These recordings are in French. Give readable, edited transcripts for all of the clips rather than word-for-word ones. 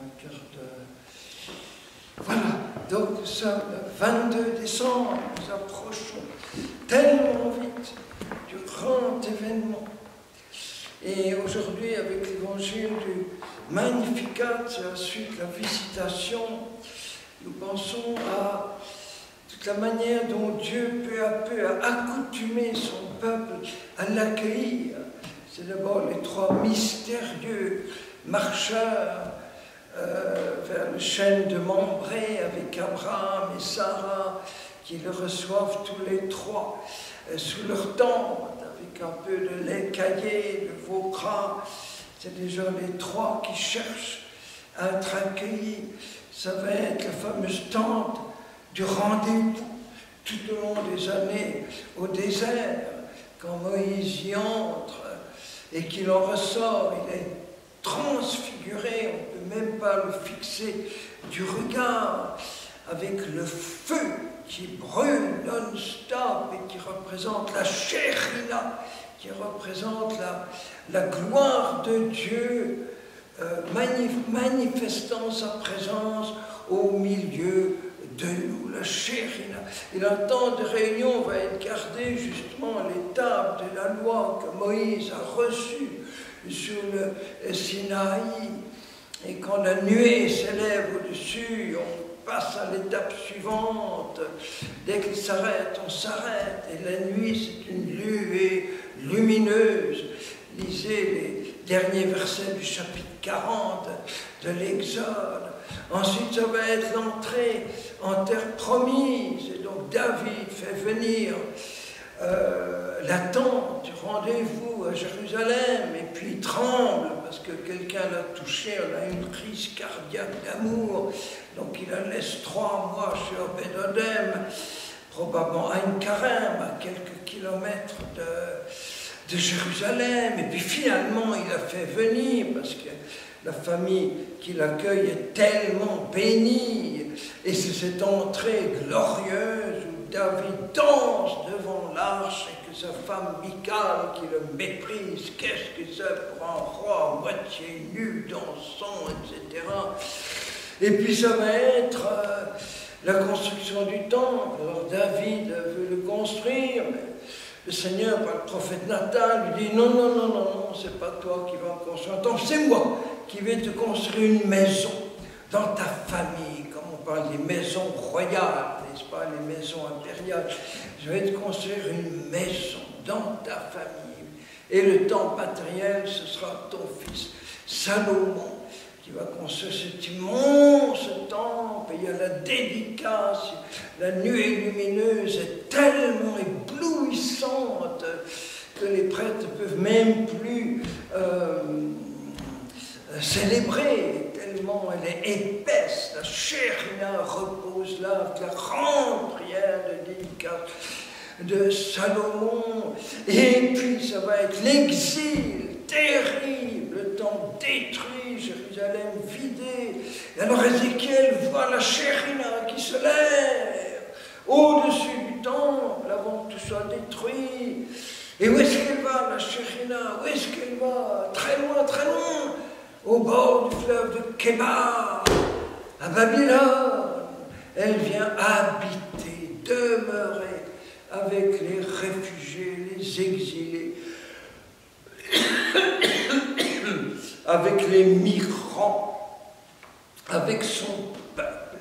un quart d'heure. Voilà, donc nous sommes le 22 décembre, nous approchons tellement vite du grand événement. Et aujourd'hui, avec l'évangile du Magnificat, et ensuite la visitation, nous pensons à toute la manière dont Dieu peu à peu a accoutumé son peuple à l'accueillir. C'est d'abord les trois mystérieux marcheurs vers le chêne de Mambré avec Abraham et Sarah qui le reçoivent tous les trois sous leur tente avec un peu de lait caillé, de veau gras. C'est déjà les trois qui cherchent à être accueillis. Ça va être la fameuse tente du rendez-vous tout au long des années au désert, quand Moïse y entre et qu'il en ressort, il est transfiguré, on ne peut même pas le fixer du regard, avec le feu qui brûle non-stop et qui représente la Shekhinah, qui représente la gloire de Dieu, manifestant sa présence au milieu de nous, la Shekhinah. Et un temps de réunion va être gardé justement à l'étape de la loi que Moïse a reçue sur le Sinaï. Et quand la nuée s'élève au-dessus, on passe à l'étape suivante. Dès qu'il s'arrête, on s'arrête. Et la nuit, c'est une nuée lumineuse. Lisez les derniers versets du chapitre 40 de l'Exode. Ensuite, ça va être l'entrée en terre promise. Et donc David fait venir la tente du rendez-vous à Jérusalem, et puis il tremble parce que quelqu'un l'a touché, on a une crise cardiaque d'amour, donc il la laisse 3 mois chez Obed-Odem, probablement à Ein Karem, à quelques kilomètres de Jérusalem, et puis finalement il la fait venir parce que la famille qui l'accueille est tellement bénie, et c'est cette entrée glorieuse où David danse devant l'arche et que sa femme Michal qui le méprise, qu'est-ce que c'est pour un roi à moitié nu, dansant, etc. Et puis ça va être la construction du temple. Alors David veut le construire, mais le Seigneur, par le prophète Nathan, lui dit non, c'est pas toi qui vas construire un temple, c'est moi qui vais te construire une maison dans ta famille, comme on parle des maisons royales, n'est-ce pas, les maisons impériales. Je vais te construire une maison dans ta famille. Et le temple matériel, ce sera ton fils Salomon qui va construire cet immense temple. Et il y a la dédicace, la nuée lumineuse est tellement éblouissante que les prêtres ne peuvent même plus célébrer, tellement elle est épaisse. La Shekhinah repose là, avec la grande prière de dédicace de Salomon. Et puis ça va être l'exil terrible, le temple détruit, Jérusalem vidée. Et alors Ézéchiel voit la Shekhinah qui se lève au-dessus du temple avant que tout soit détruit. Et où est-ce qu'elle va, la Shekhinah? Où est-ce qu'elle va? Très loin, au bord du fleuve de Kébar, à Babylone. Elle vient habiter, demeurer avec les réfugiés, les exilés, avec les migrants, avec son peuple.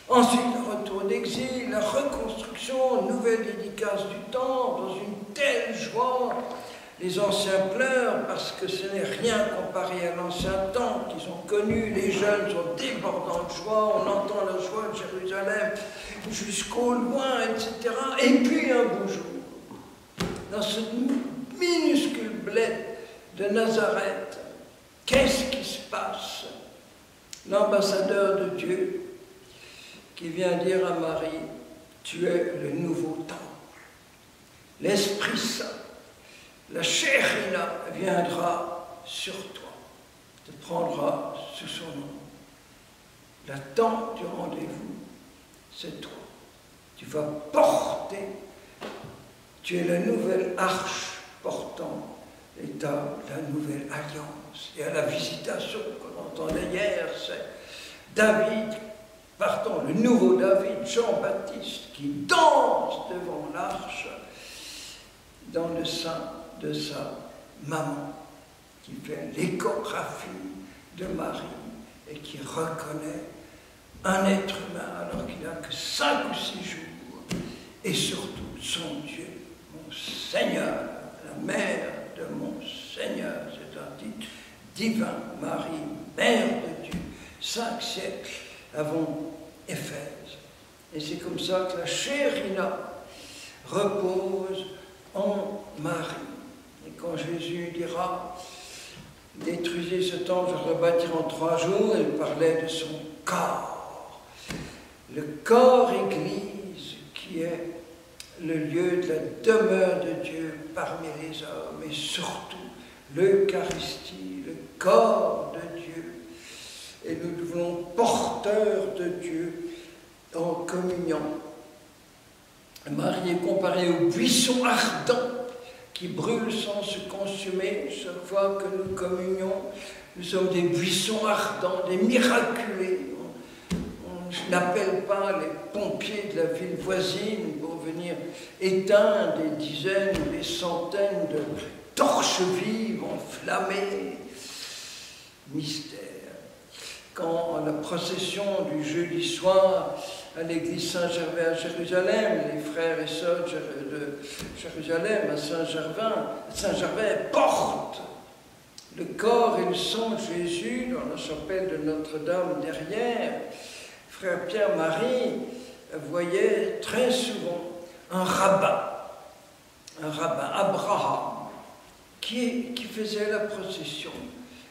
Ensuite, le retour d'exil, la reconstruction, nouvelle dédicace du temple, dans une telle joie. Les anciens pleurent parce que ce n'est rien comparé à l'ancien temple qu'ils ont connu. Les jeunes sont débordants de joie, on entend la joie de Jérusalem jusqu'au loin, etc. Et puis un beau jour, dans ce minuscule bled de Nazareth, qu'est-ce qui se passe? L'ambassadeur de Dieu qui vient dire à Marie, tu es le nouveau temple. L'Esprit Saint, la Shekhinah viendra sur toi, te prendra sous son nom. La tente du rendez-vous, c'est toi. Tu vas porter, tu es la nouvelle arche portant l'état de la nouvelle alliance. danse. Et à la visitation qu'on entendait hier, c'est David, pardon, le nouveau David, Jean-Baptiste, qui danse devant l'arche dans le sein de sa maman, qui fait l'échographie de Marie et qui reconnaît un être humain alors qu'il n'a que 5 ou 6 jours, et surtout son Dieu, mon Seigneur, la mère de mon Seigneur, c'est un titre divin, Marie, mère de Dieu, 5 siècles avant Éphèse. Et c'est comme ça que la Shérina repose en Marie. Et quand Jésus dira « Détruisez ce temple, je le rebâtirai en 3 jours », il parlait de son corps. Le corps Église qui est le lieu de la demeure de Dieu parmi les hommes, et surtout l'Eucharistie, le corps de Dieu. Et nous devenons porteurs de Dieu en communion. Marie est comparée au buisson ardent qui brûle sans se consumer. Chaque fois que nous communions, nous sommes des buissons ardents, des miraculés. On n'appelle pas les pompiers de la ville voisine pour venir éteindre des dizaines ou des centaines de torches vives enflammées. Mystère. Quand la procession du jeudi soir à l'église Saint-Gervais à Jérusalem, les frères et sœurs de Jérusalem à Saint-Gervais portent le corps et le sang de Jésus dans la chapelle de Notre-Dame derrière. Frère Pierre-Marie voyait très souvent un rabbin, Abraham, qui faisait la procession,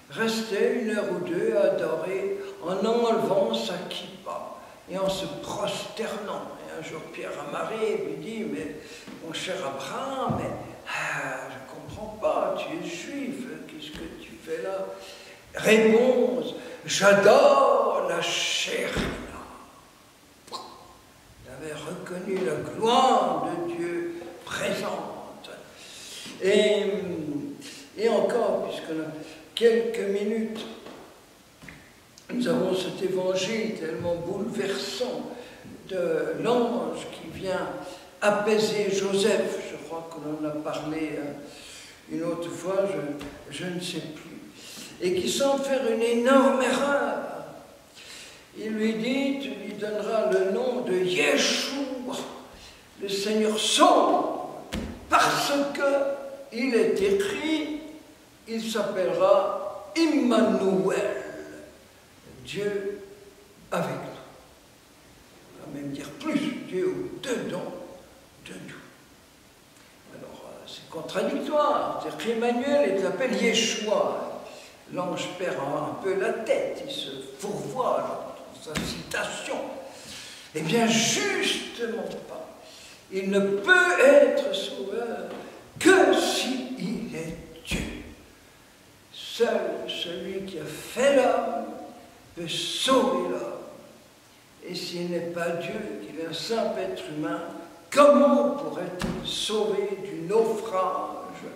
restait 1 heure ou 2 à adorer en enlevant sa kippa et en se prosternant. Et un jour, Pierre-Marie lui dit « Mais mon cher Abraham, mais, je ne comprends pas, tu es juif, qu'est-ce que tu fais là ?» Réponse « J'adore la Shérina. » Il avait reconnu la gloire de Dieu présente. Et encore, puisque quelques minutes, nous avons cet évangile tellement bouleversant de l'ange qui vient apaiser Joseph. Je crois qu'on en a parlé une autre fois, je ne sais plus. Et qui semble faire une énorme erreur. Il lui dit, tu lui donneras le nom de Yeshua, le Seigneur sauve, parce que il est écrit, il s'appellera Immanuel, Dieu avec nous. On va même dire plus, Dieu au-dedans de nous. Alors, c'est contradictoire, c'est-à-dire qu'Emmanuel est appelé Yeshua. L'ange perd un peu la tête, il se fourvoie dans sa citation. Eh bien, justement pas. Il ne peut être sauveur que s'il est Dieu. Seul celui qui a fait l'homme peut sauver l'homme. Et s'il n'est pas Dieu, qu'il est un simple être humain, comment pourrait-il sauver du naufrage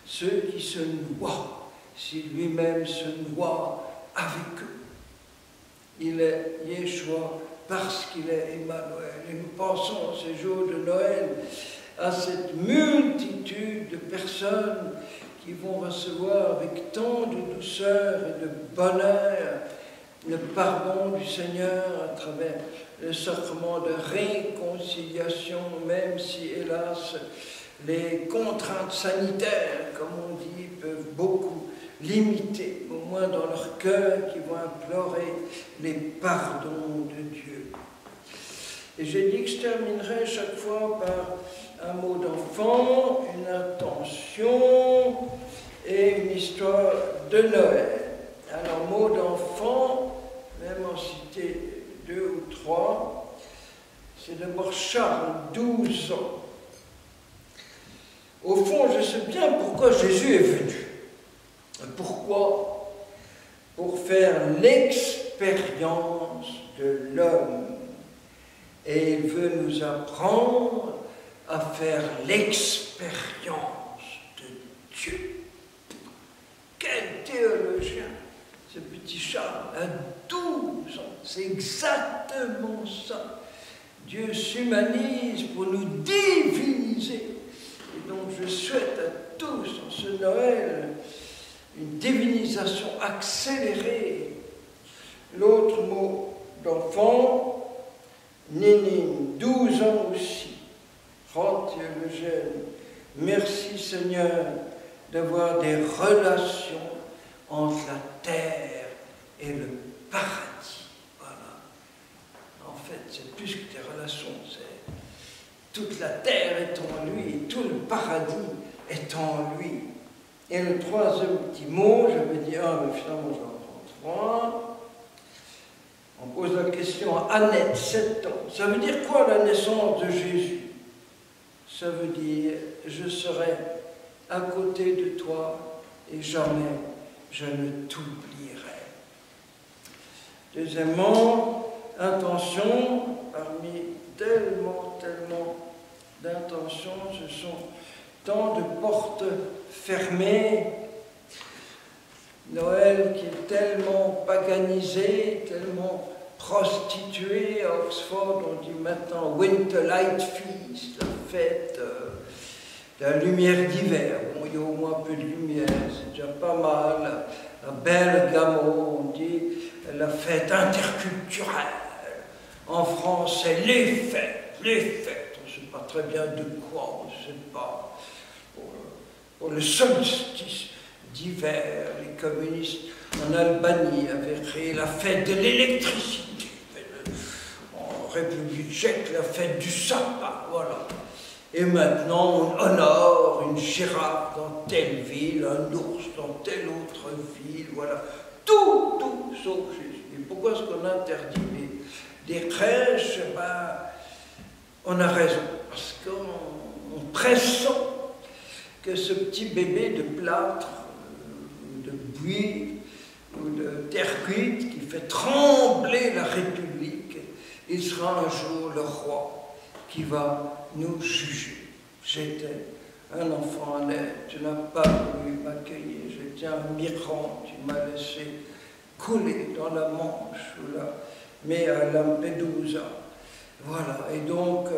ceux qui se noient, si lui-même se noie avec eux? Il est Yeshua parce qu'il est Emmanuel. Et nous pensons ces jours de Noël à cette multitude de personnes qui vont recevoir avec tant de douceur et de bonheur le pardon du Seigneur à travers le sacrement de réconciliation, même si, hélas, les contraintes sanitaires, comme on dit, peuvent beaucoup limiter, au moins dans leur cœur, qui vont implorer les pardons de Dieu. Et j'ai dit que je terminerai chaque fois par un mot d'enfant, une intention et une histoire de Noël. Alors, mot d'enfant, même en citer 2 ou 3, c'est d'abord Charles, 12 ans. Au fond, je sais bien pourquoi Jésus est venu. Pourquoi? Pour faire l'expérience de l'homme. Et il veut nous apprendre à faire l'expérience de Dieu. Quelle théologie! chien, ce petit chat, à 12 ans. C'est exactement ça. Dieu s'humanise pour nous diviniser. Et donc je souhaite à tous, en ce Noël, une divinisation accélérée. L'autre mot d'enfant, Nénine, 12 ans aussi. Oh Dieu le jeune, merci Seigneur d'avoir des relations entre la terre et le paradis. Voilà. En fait, c'est plus que des relations, c'est toute la terre est en lui et tout le paradis est en lui. Et le troisième petit mot, j'avais dit un, mais finalement j'en prends trois. On pose la question à Annette, 7 ans. Ça veut dire quoi la naissance de Jésus? Ça veut dire, je serai à côté de toi et jamais je ne t'oublierai. Deuxièmement, intention, parmi tellement d'intentions, ce sont tant de portes fermées. Noël qui est tellement paganisé, tellement prostitué. À Oxford, on dit maintenant Winter Light Feast, la fête de la lumière d'hiver. Bon, il y a au moins un peu de lumière, c'est déjà pas mal. À Bergamo, on dit la fête interculturelle. En France, c'est les fêtes. On ne sait pas très bien de quoi, on ne sait pas. Pour le solstice d'hiver, les communistes en Albanie avaient créé la fête de l'électricité. En République tchèque, la fête du sapin, voilà. Et maintenant, on honore une girafe dans telle ville, un ours dans telle autre ville, voilà. Tout sauf Jésus. Et pourquoi est-ce qu'on interdit des crèches? Ben, on a raison, parce qu'on pressent que ce petit bébé de plâtre, de buis ou de terre cuite qui fait trembler la République, il sera un jour le roi qui va nous juger. J'étais un enfant honnête, tu n'as pas voulu m'accueillir, j'étais un migrant, tu m'as laissé couler dans la Manche ou là, mais à Lampedusa. Voilà, et donc,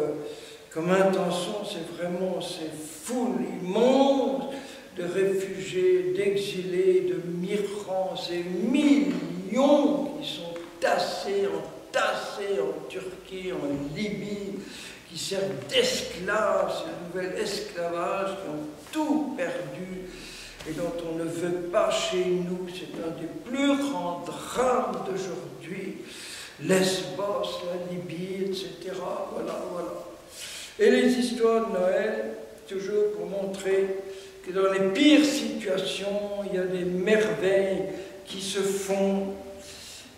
comme intention, c'est vraiment ces foules immenses de réfugiés, d'exilés, de migrants, ces millions qui sont tassés en Turquie, en Libye, qui servent d'esclaves, ce nouvel esclavage, qui ont tout perdu et dont on ne veut pas chez nous. C'est un des plus grands drames d'aujourd'hui. Lesbos, la Libye, etc. Voilà. Et les histoires de Noël, toujours pour montrer que dans les pires situations, il y a des merveilles qui se font.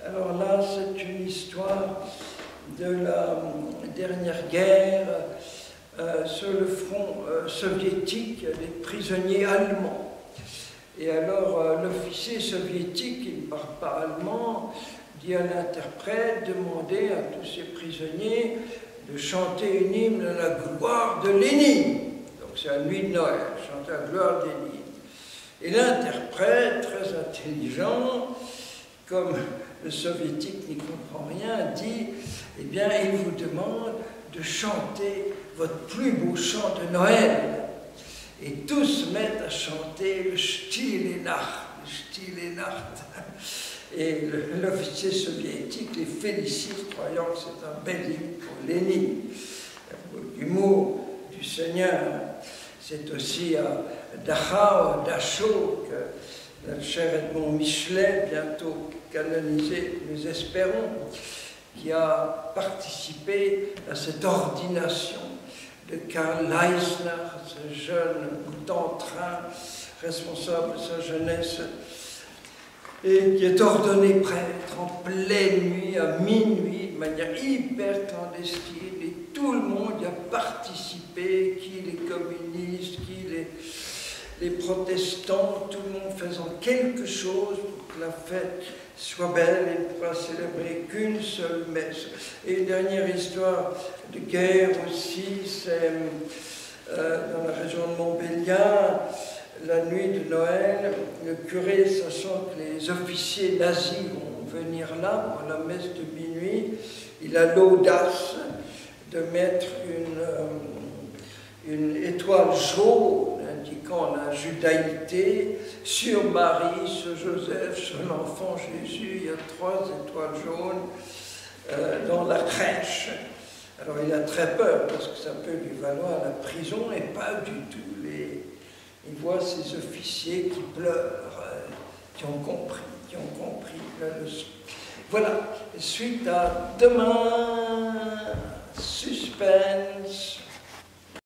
Alors là, c'est une histoire de la dernière guerre sur le front soviétique, il y a des prisonniers allemands. Et alors, l'officier soviétique, qui ne parle pas allemand, dit à l'interprète, demandez à tous ces prisonniers de chanter une hymne à la gloire de Lénine. Donc c'est la nuit de Noël, chanter la gloire de Lénine. Et l'interprète, très intelligent, comme le soviétique n'y comprend rien, dit, eh bien, il vous demande de chanter votre plus beau chant de Noël. Et tous se mettent à chanter le Stille Nacht, Et l'officier soviétique les félicite, croyant que c'est un bel hymne pour Lénine. L'humour du Seigneur, c'est aussi à Dachau, que notre cher Edmond Michelet, bientôt canonisé, nous espérons, qui a participé à cette ordination de Karl Leisner, ce jeune bout en train, responsable de sa jeunesse, et qui est ordonné prêtre en pleine nuit, à minuit, de manière hyper clandestine, et tout le monde y a participé, qui les communistes, qui les protestants, tout le monde faisant quelque chose pour que la fête soit belle et ne pas célébrer qu'une seule messe. Et une dernière histoire de guerre aussi, c'est dans la région de Montbéliard, la nuit de Noël, le curé, sachant que les officiers nazis vont venir là pour la messe de minuit, il a l'audace de mettre une étoile jaune indiquant la judaïté sur Marie, sur Joseph, sur l'enfant Jésus. Il y a 3 étoiles jaunes dans la crèche. Alors il a très peur parce que ça peut lui valoir la prison, et pas du tout. Il voit ces officiers qui pleurent, qui ont compris la leçon. Voilà, suite à demain, suspense.